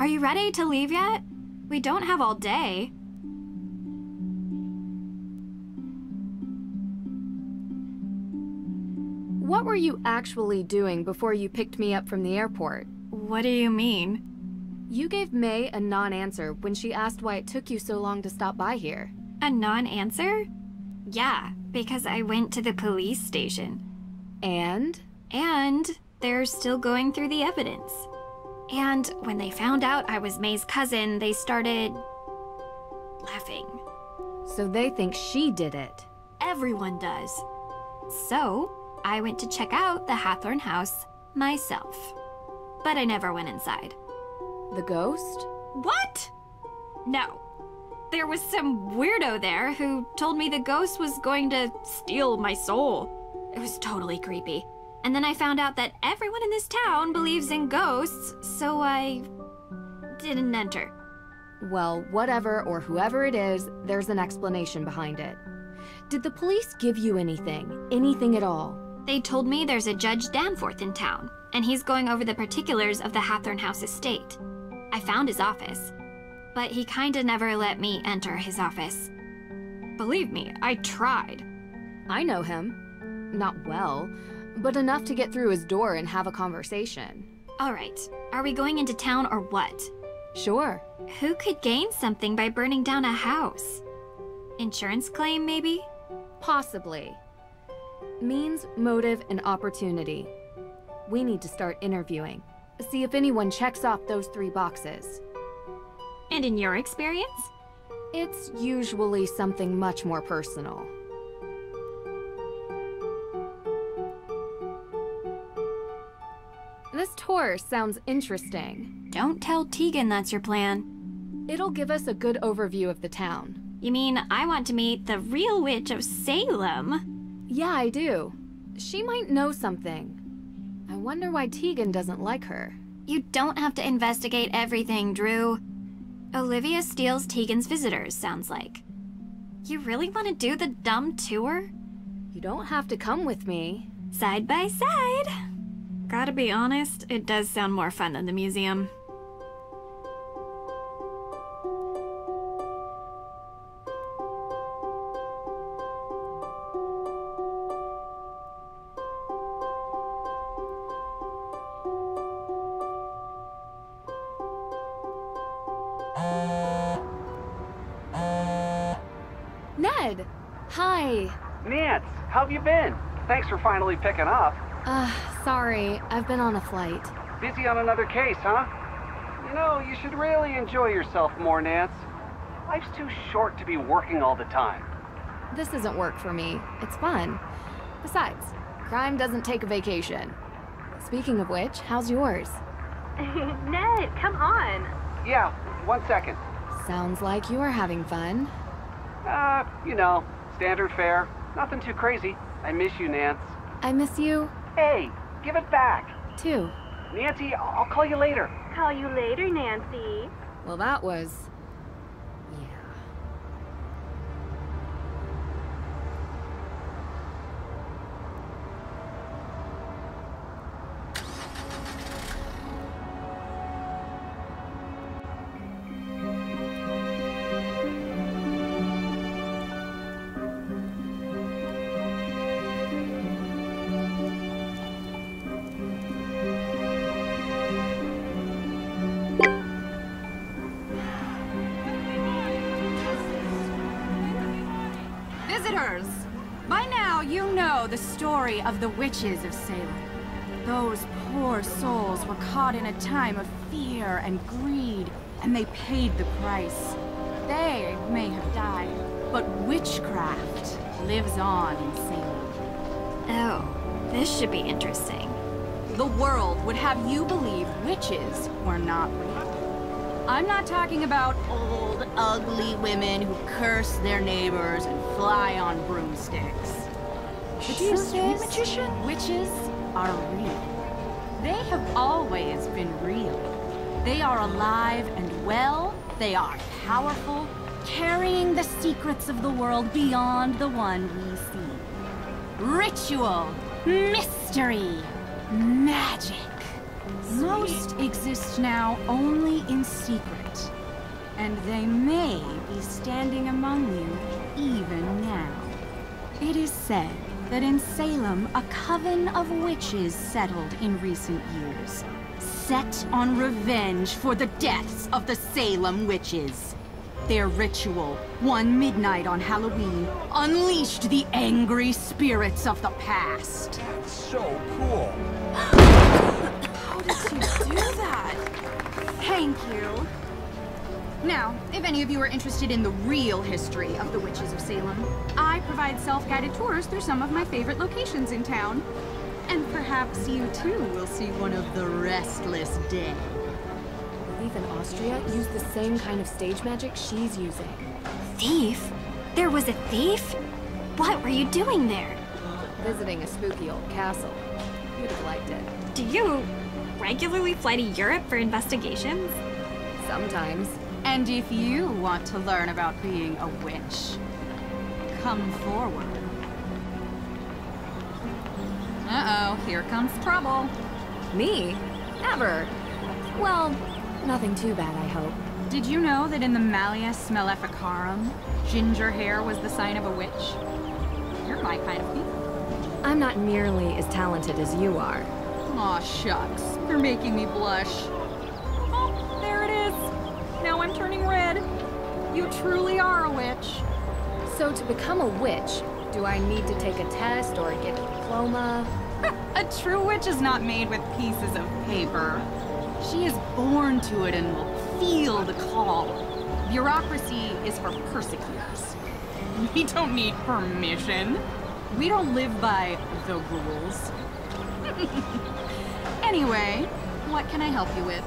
Are you ready to leave yet? We don't have all day. What were you actually doing before you picked me up from the airport? What do you mean? You gave May a non-answer when she asked why it took you so long to stop by here. A non-answer? Yeah, because I went to the police station. And? And they're still going through the evidence. And when they found out I was May's cousin, they started laughing. So they think she did it. Everyone does. So I went to check out the Hathorn house myself. But I never went inside. The ghost? What? No. There was some weirdo there who told me the ghost was going to steal my soul. It was totally creepy. And then I found out that everyone in this town believes in ghosts, so I didn't enter. Well, whatever or whoever it is, there's an explanation behind it. Did the police give you anything? Anything at all? They told me there's a Judge Danforth in town, and he's going over the particulars of the Hathorn House estate. I found his office, but he kinda never let me enter his office. Believe me, I tried. I know him. Not well, but enough to get through his door and have a conversation. All right, are we going into town or what? Sure. Who could gain something by burning down a house? Insurance claim, maybe? Possibly. Means, motive, and opportunity. We need to start interviewing. See if anyone checks off those 3 boxes. And in your experience? It's usually something much more personal. This tour sounds interesting. Don't tell Tegan that's your plan. It'll give us a good overview of the town. You mean I want to meet the real witch of Salem? Yeah, I do. She might know something. I wonder why Tegan doesn't like her. You don't have to investigate everything, Drew. Olivia steals Tegan's visitors, sounds like. You really want to do the dumb tour? You don't have to come with me. Side by side. Gotta be honest, it does sound more fun than the museum. Ned! Hi. Nance, how have you been? Thanks for finally picking up. Sorry. I've been on a flight. Busy on another case, huh? You know, you should really enjoy yourself more, Nance. Life's too short to be working all the time. This isn't work for me. It's fun. Besides, crime doesn't take a vacation. Speaking of which, how's yours? Ned, come on. Yeah, 1 second. Sounds like you're having fun. You know, standard fare. Nothing too crazy. I miss you, Nance. I miss you, Hey, give it back. too. Nancy, I'll call you later. Call you later, Nancy. Well, that was... yeah. Visitors! By now you know the story of the witches of Salem. Those poor souls were caught in a time of fear and greed, and they paid the price. They may have died, but witchcraft lives on in Salem. Oh, this should be interesting. The world would have you believe witches were not real. I'm not talking about old, ugly women who curse their neighbors and fly on broomsticks. The truth is, witches are real. They have always been real. They are alive and well. They are powerful, carrying the secrets of the world beyond the one we see. Ritual, mystery, magic. Most exist now only in secret, and they may be standing among you even now. It is said that in Salem, a coven of witches settled in recent years, set on revenge for the deaths of the Salem witches. Their ritual, one midnight on Halloween, unleashed the angry spirits of the past. That's so cool. How did you do that? Thank you. Now, if any of you are interested in the real history of the witches of Salem, I provide self-guided tours through some of my favorite locations in town. And perhaps you too will see one of the restless dead. Thief in Austria used the same kind of stage magic she's using. Thief? There was a thief? What were you doing there? Visiting a spooky old castle. You'd have liked it. Do you regularly fly to Europe for investigations? Sometimes. And if you want to learn about being a witch, come forward. Uh-oh, here comes trouble. Me? Never. Well, nothing too bad, I hope. Did you know that in the Malleus Maleficarum, ginger hair was the sign of a witch? You're my kind of people. I'm not nearly as talented as you are. Aw, shucks. You're making me blush. Oh, there it is. Now I'm turning red. You truly are a witch. So to become a witch, do I need to take a test or get a diploma? A true witch is not made with pieces of paper. She is born to it and will feel the call. Bureaucracy is for persecutors. We don't need permission. We don't live by the rules. Anyway, what can I help you with?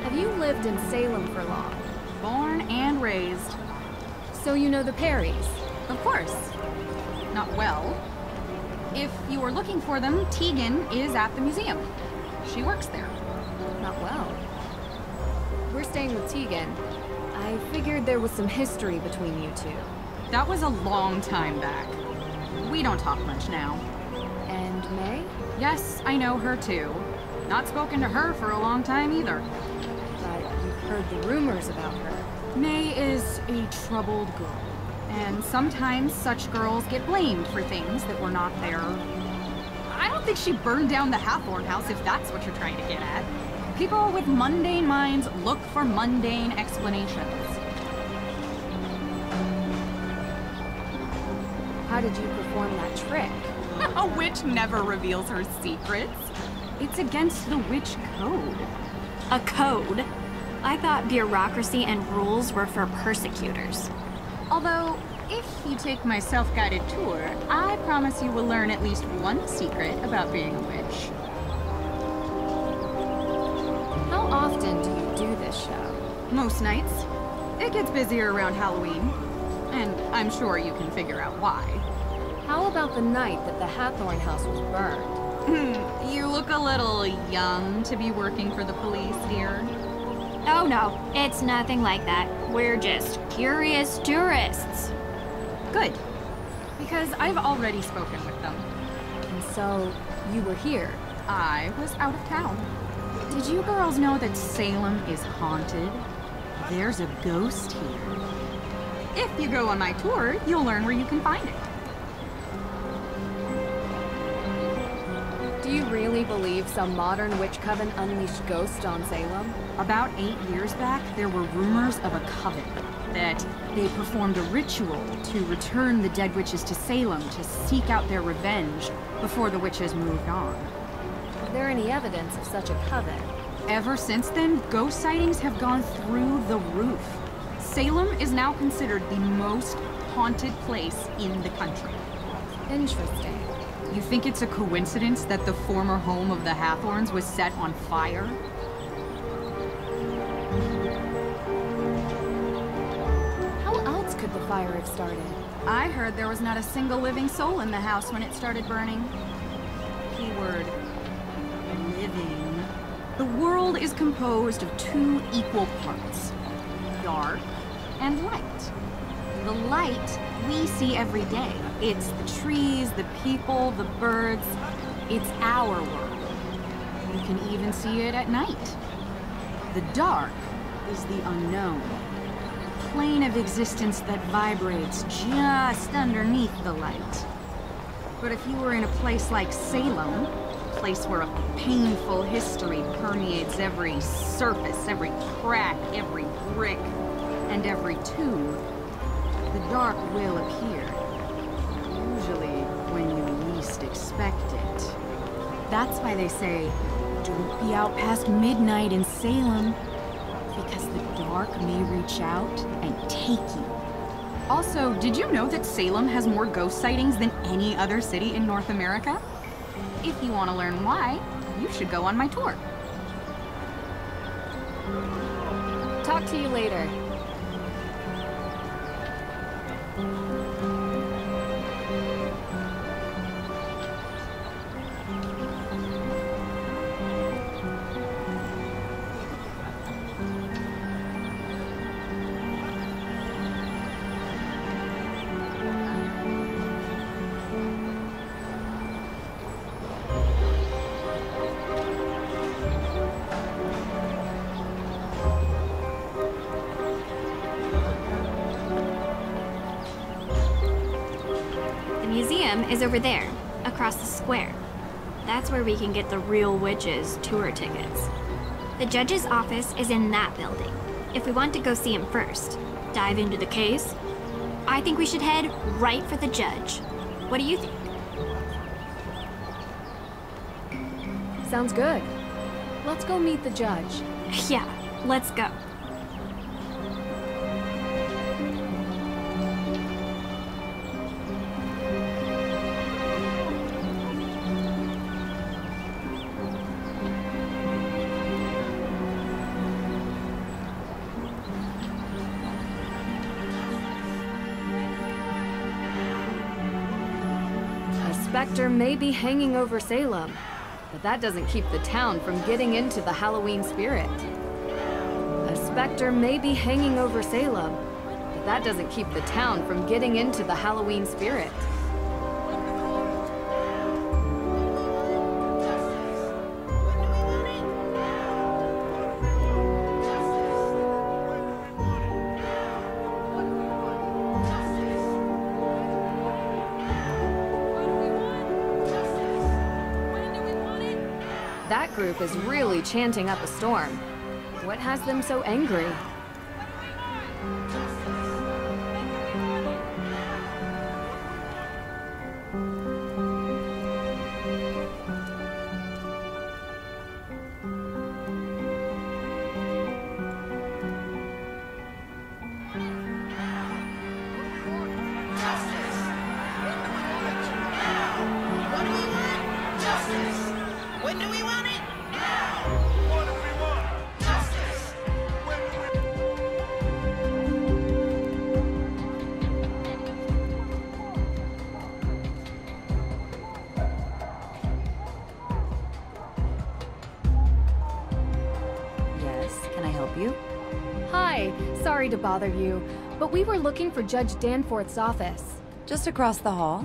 Have you lived in Salem for long? Born and raised. So you know the Perrys? Of course. Not well. If you were looking for them, Tegan is at the museum. She works there. Not well. We're staying with Tegan. I figured there was some history between you two. That was a long time back. We don't talk much now. And May? Yes, I know her too. Not spoken to her for a long time either. But you've heard the rumors about her. May is a troubled girl. And sometimes such girls get blamed for things that were not there. I don't think she burned down the Hathorn house, if that's what you're trying to get at. People with mundane minds look for mundane explanations. How did you perform that trick? A witch never reveals her secrets. It's against the witch code. A code? I thought bureaucracy and rules were for persecutors. Although, if you take my self-guided tour, I promise you will learn at least one secret about being a witch. How often do you do this show? Most nights. It gets busier around Halloween. And I'm sure you can figure out why. How about the night that the Hathorn house was burned? You look a little young to be working for the police, dear. Oh no, it's nothing like that. We're just curious tourists. Good. Because I've already spoken with them. And so, you were here. I was out of town. Did you girls know that Salem is haunted? There's a ghost here. If you go on my tour, you'll learn where you can find it. Do you really believe some modern witch coven unleashed ghosts on Salem? About 8 years back, there were rumors of a coven. That they performed a ritual to return the dead witches to Salem to seek out their revenge before the witches moved on. Is there any evidence of such a coven? Ever since then, ghost sightings have gone through the roof. Salem is now considered the most haunted place in the country. Interesting. You think it's a coincidence that the former home of the Hathorns was set on fire? How else could the fire have started? I heard there was not a single living soul in the house when it started burning. Keyword, living. The world is composed of two equal parts, dark and light. The light we see every day. It's the trees, the people, the birds. It's our world. You can even see it at night. The dark is the unknown. Plane of existence that vibrates just underneath the light. But if you were in a place like Salem, a place where a painful history permeates every surface, every crack, every brick, and every tube, the dark will appear. Usually when you least expect it. That's why they say, don't be out past midnight in Salem, because the dark may reach out and take you. Also, did you know that Salem has more ghost sightings than any other city in North America? If you want to learn why, you should go on my tour. Talk to you later. Is over there, across the square. That's where we can get the Real Witches tour tickets. The judge's office is in that building. If we want to go see him first, dive into the case, I think we should head right for the judge. What do you think? Sounds good. Let's go meet the judge. Yeah, let's go. Spectre may be hanging over Salem, but that doesn't keep the town from getting into the Halloween spirit. A specter may be hanging over Salem, but that doesn't keep the town from getting into the Halloween spirit. That group is really chanting up a storm. What has them so angry? Hi, sorry to bother you, but we were looking for Judge Danforth's office. Just across the hall.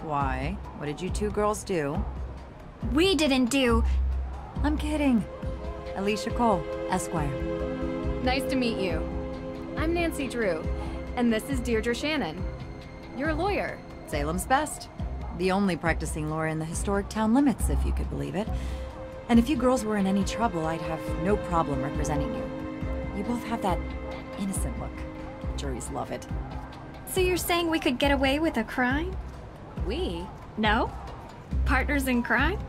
Why? What did you two girls do? We didn't do... I'm kidding. Alicia Cole, Esquire. Nice to meet you. I'm Nancy Drew, and this is Deirdre Shannon. You're a lawyer. Salem's best. The only practicing lawyer in the historic town limits, if you could believe it. And if you girls were in any trouble, I'd have no problem representing you. You both have that innocent look. Juries love it. So you're saying we could get away with a crime? We? No? Partners in crime?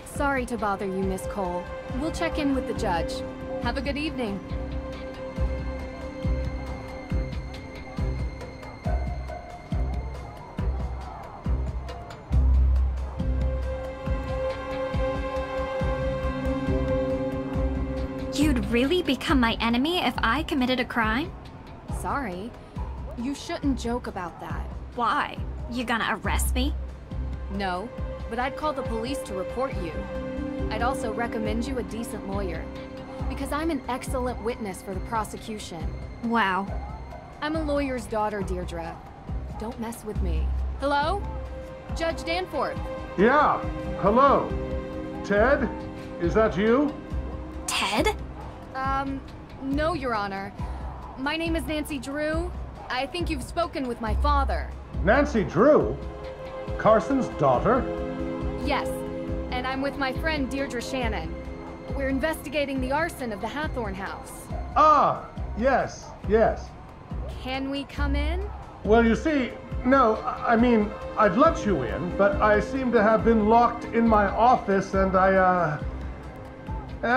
Sorry to bother you, Miss Cole. We'll check in with the judge. Have a good evening. You'd really become my enemy if I committed a crime? Sorry. You shouldn't joke about that. Why? You gonna arrest me? No, but I'd call the police to report you. I'd also recommend you a decent lawyer, because I'm an excellent witness for the prosecution. Wow. I'm a lawyer's daughter, Deirdre. Don't mess with me. Hello? Judge Danforth. Yeah, hello. Ted? Is that you? Ted? No, Your Honor. My name is Nancy Drew. I think you've spoken with my father. Nancy Drew? Carson's daughter? Yes, and I'm with my friend Deirdre Shannon. We're investigating the arson of the Hathorn house. Ah, yes, yes. Can we come in? Well, you see, no, I mean, I'd let you in, but I seem to have been locked in my office and I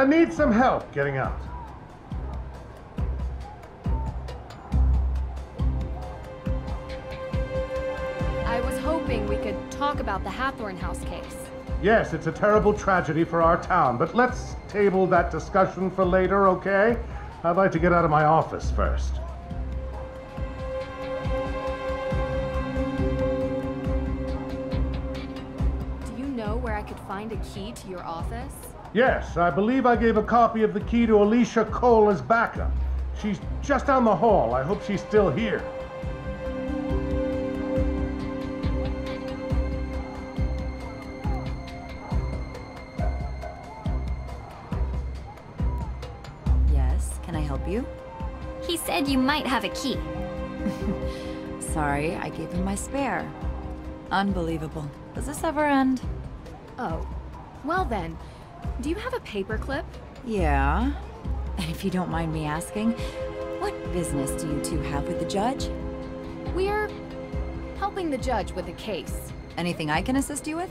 need some help getting out. I was hoping we could talk about the Hathorn house case. Yes, it's a terrible tragedy for our town, but let's table that discussion for later, okay? I'd like to get out of my office first. Do you know where I could find a key to your office? Yes, I believe I gave a copy of the key to Alicia Cole as backup. She's just down the hall. I hope she's still here. Yes, can I help you? He said you might have a key. Sorry, I gave him my spare. Unbelievable. Does this ever end? Oh, well then, do you have a paperclip? Yeah. And if you don't mind me asking, what business do you two have with the judge? We're helping the judge with a case. Anything I can assist you with?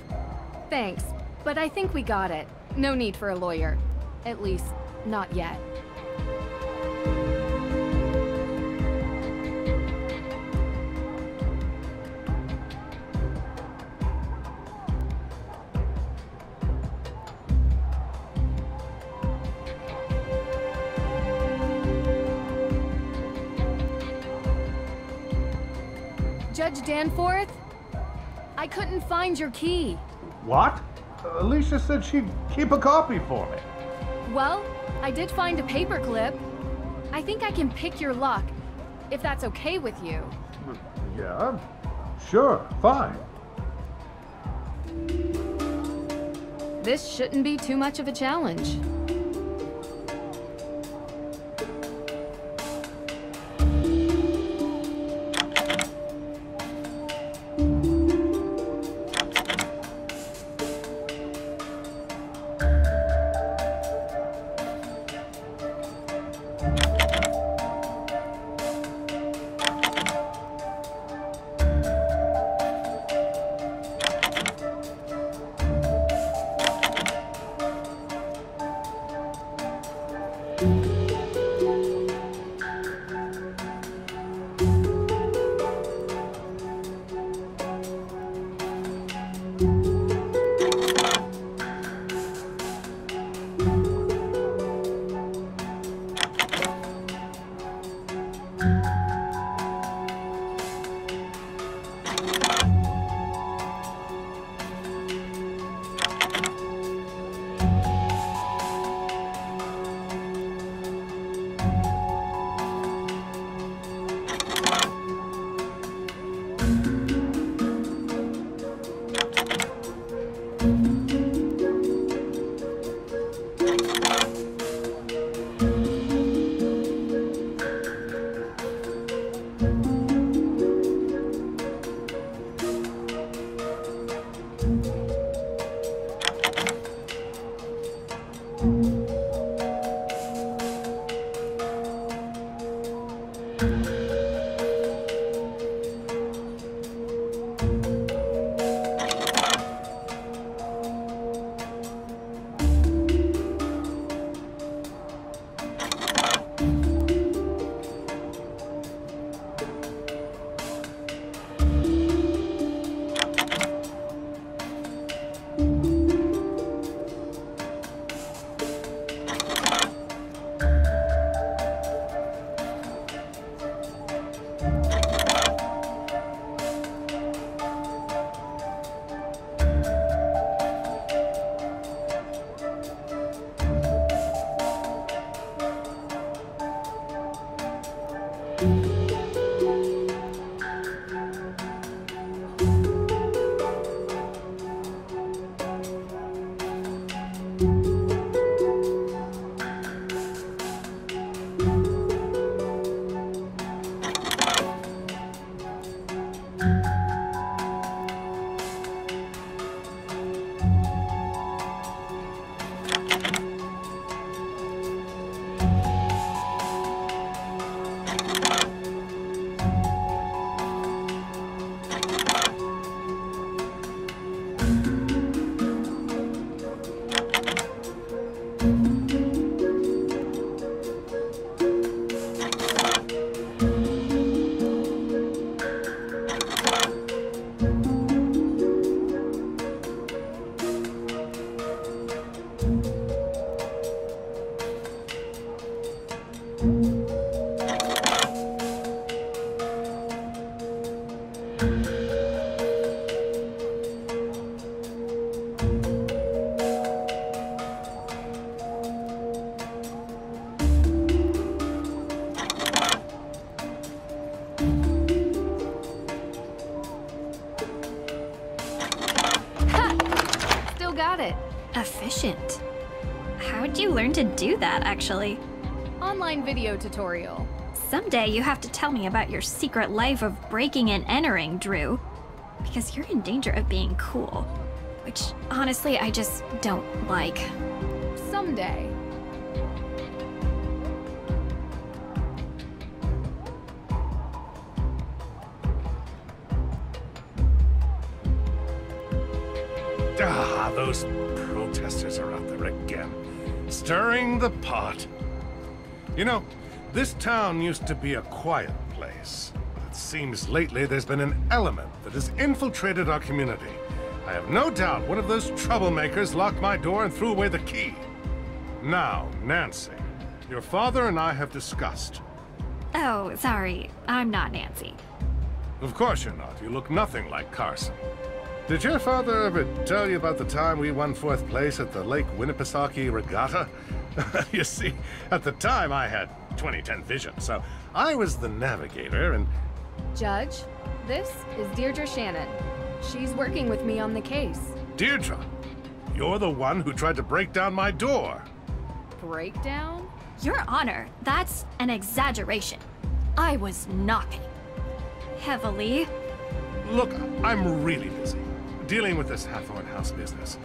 Thanks, but I think we got it. No need for a lawyer. At least, not yet. Judge Danforth? I couldn't find your key. What? Alicia said she'd keep a copy for me. Well, I did find a paperclip. I think I can pick your lock, if that's okay with you. Yeah, sure, fine. This shouldn't be too much of a challenge. Still got it. Efficient. How'd you learn to do that, actually? Online video tutorial. Someday you have to tell me about your secret life of breaking and entering, Drew. Because you're in danger of being cool. Which, honestly, I just don't like. Someday. Ah, those protesters are out there again, stirring the pot. You know, this town used to be a quiet place, but it seems lately there's been an element that has infiltrated our community. I have no doubt one of those troublemakers locked my door and threw away the key. Now, Nancy, your father and I have discussed. Oh, sorry. I'm not Nancy. Of course you're not. You look nothing like Carson. Did your father ever tell you about the time we won 4th place at the Lake Winnipesaukee Regatta? You see, at the time I had 20/10 vision, so I was the navigator and... Judge, this is Deirdre Shannon. She's working with me on the case. Deirdre, you're the one who tried to break down my door. Breakdown? Your Honor, that's an exaggeration. I was knocking. Heavily. Look, I'm really busy, dealing with this Hathorn House business.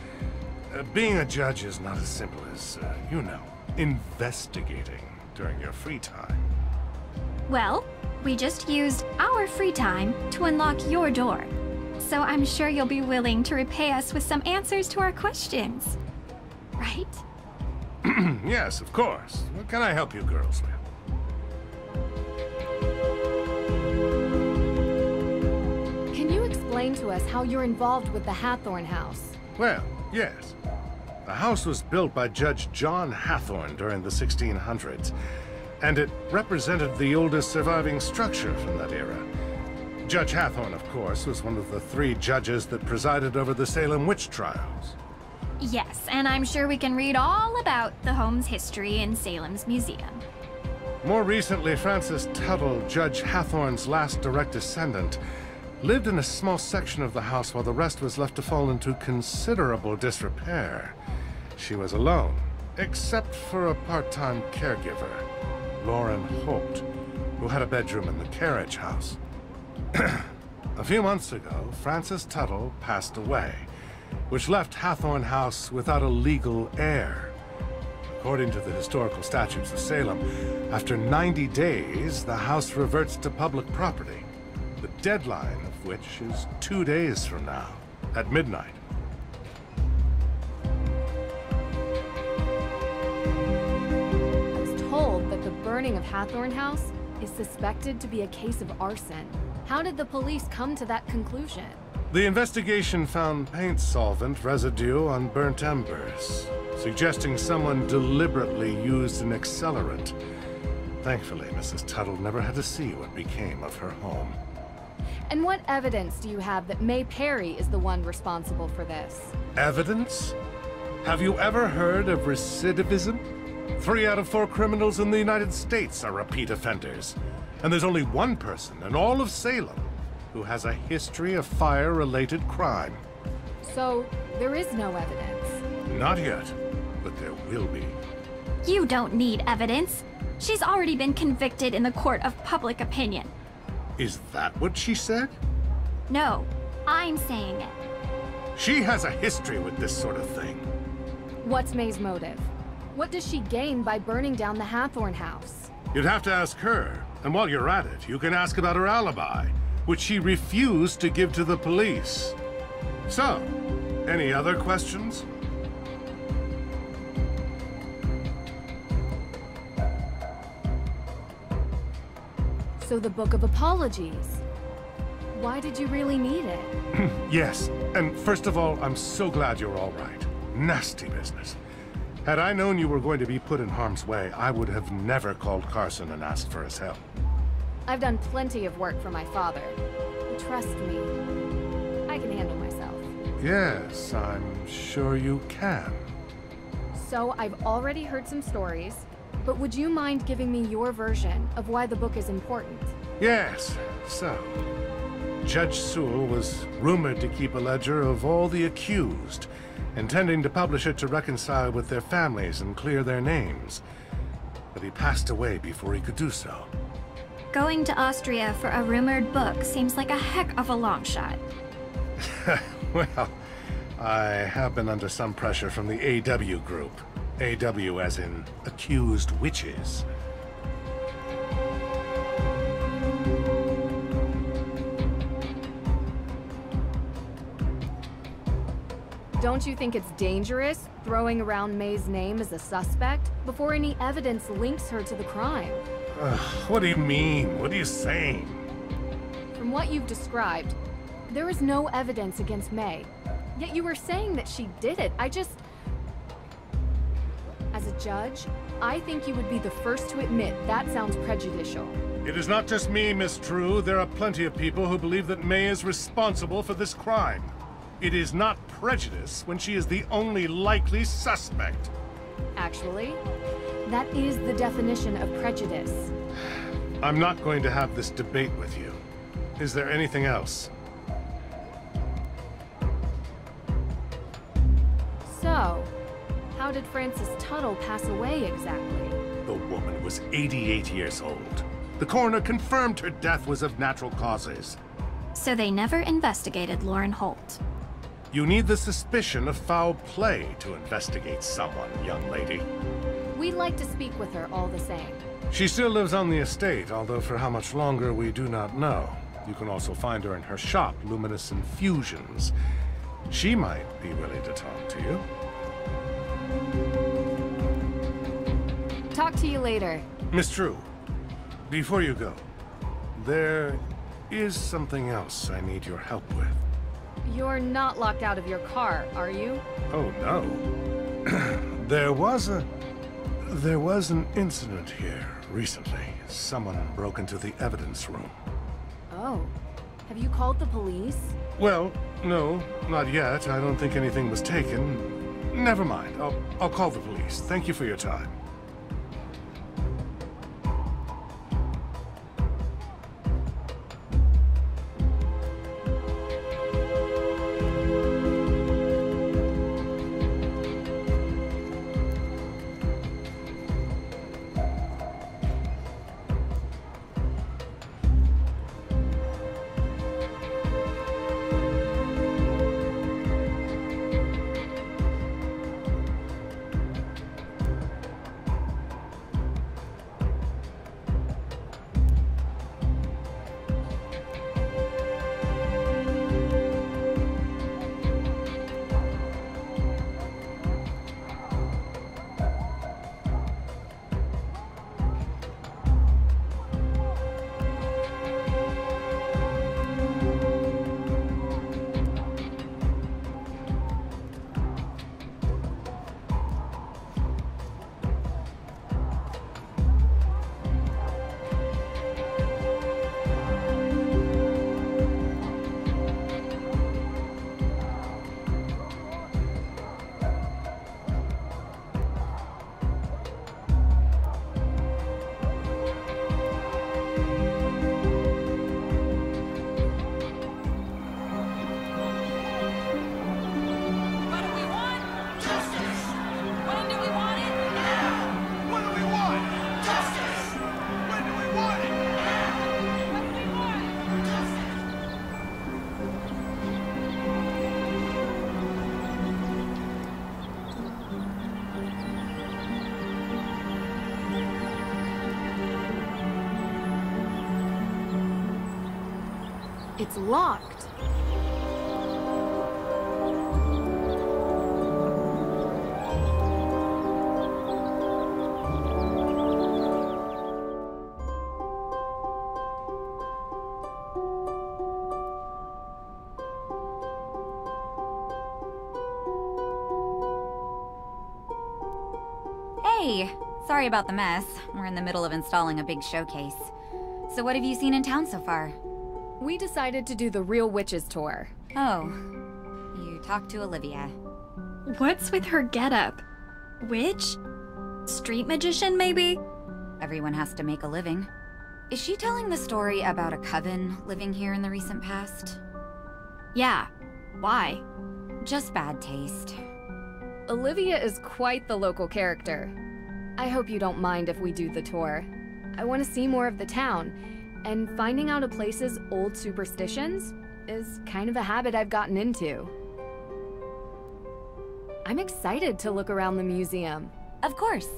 Being a judge is not as simple as, you know, investigating during your free time. Well, we just used our free time to unlock your door. So I'm sure you'll be willing to repay us with some answers to our questions. Right? Yes, of course. What can I help you girls with? Can you explain to us how you're involved with the Hathorn House? Well, yes. The house was built by Judge John Hathorn during the 1600s, and it represented the oldest surviving structure from that era. Judge Hathorn, of course, was one of the 3 judges that presided over the Salem witch trials. Yes, and I'm sure we can read all about the home's history in Salem's museum. More recently, Frances Tuttle, Judge Hathorn's last direct descendant, lived in a small section of the house while the rest was left to fall into considerable disrepair. She was alone, except for a part-time caregiver, Lauren Holt, who had a bedroom in the carriage house. A few months ago, Frances Tuttle passed away, which left Hathorn House without a legal heir. According to the historical statutes of Salem, after 90 days, the house reverts to public property, the deadline of which is 2 days from now, at midnight. I was told that the burning of Hathorn House is suspected to be a case of arson. How did the police come to that conclusion? The investigation found paint solvent residue on burnt embers, suggesting someone deliberately used an accelerant. Thankfully, Mrs. Tuttle never had to see what became of her home. And what evidence do you have that May Perry is the one responsible for this? Evidence? Have you ever heard of recidivism? 3 out of 4 criminals in the United States are repeat offenders. And there's only one person in all of Salem who has a history of fire-related crime. So, there is no evidence? Not yet, but there will be. You don't need evidence. She's already been convicted in the court of public opinion. Is that what she said? No, I'm saying it. She has a history with this sort of thing. What's May's motive? What does she gain by burning down the Hathorn House? You'd have to ask her, and while you're at it, you can ask about her alibi, which she refused to give to the police. So, any other questions? So the Book of Apologies. Why did you really need it? Yes, and first of all, I'm so glad you're all right. Nasty business. Had I known you were going to be put in harm's way, I would have never called Carson and asked for his help. I've done plenty of work for my father. He trust me. I can handle myself. Yes, I'm sure you can. So, I've already heard some stories, but would you mind giving me your version of why the book is important? Yes, so... Judge Sewell was rumored to keep a ledger of all the accused, intending to publish it to reconcile with their families and clear their names. But he passed away before he could do so. Going to Austria for a rumored book seems like a heck of a long shot. Well, I have been under some pressure from the AW group. AW as in accused witches. Don't you think it's dangerous throwing around May's name as a suspect before any evidence links her to the crime? What do you mean? What are you saying? From what you've described, there is no evidence against May. Yet you were saying that she did it. As a judge, I think you would be the first to admit that sounds prejudicial. It is not just me, Miss True. There are plenty of people who believe that May is responsible for this crime. It is not prejudice when she is the only likely suspect. Actually, that is the definition of prejudice. I'm not going to have this debate with you. Is there anything else? So, how did Frances Tuttle pass away exactly? The woman was 88 years old. The coroner confirmed her death was of natural causes. So they never investigated Lauren Holt. You need the suspicion of foul play to investigate someone, young lady. We'd like to speak with her all the same. She still lives on the estate, although for how much longer we do not know. You can also find her in her shop, Luminous Infusions. She might be willing to talk to you. Talk to you later. Miss True, before you go, there is something else I need your help with. You're not locked out of your car, are you? Oh, no. There was an incident here recently. Someone broke into the evidence room. Oh. Have you called the police? Well, no, not yet. I don't think anything was taken. Never mind. I'll call the police. Thank you for your time. It's locked. Hey! Sorry about the mess. We're in the middle of installing a big showcase. So what have you seen in town so far? We decided to do the Real Witches tour. Oh, you talked to Olivia. What's with her getup? Witch? Street magician, maybe? Everyone has to make a living. Is she telling the story about a coven living here in the recent past? Yeah. Why? Just bad taste. Olivia is quite the local character. I hope you don't mind if we do the tour. I want to see more of the town, and finding out a place's old superstitions is kind of a habit I've gotten into. I'm excited to look around the museum. Of course.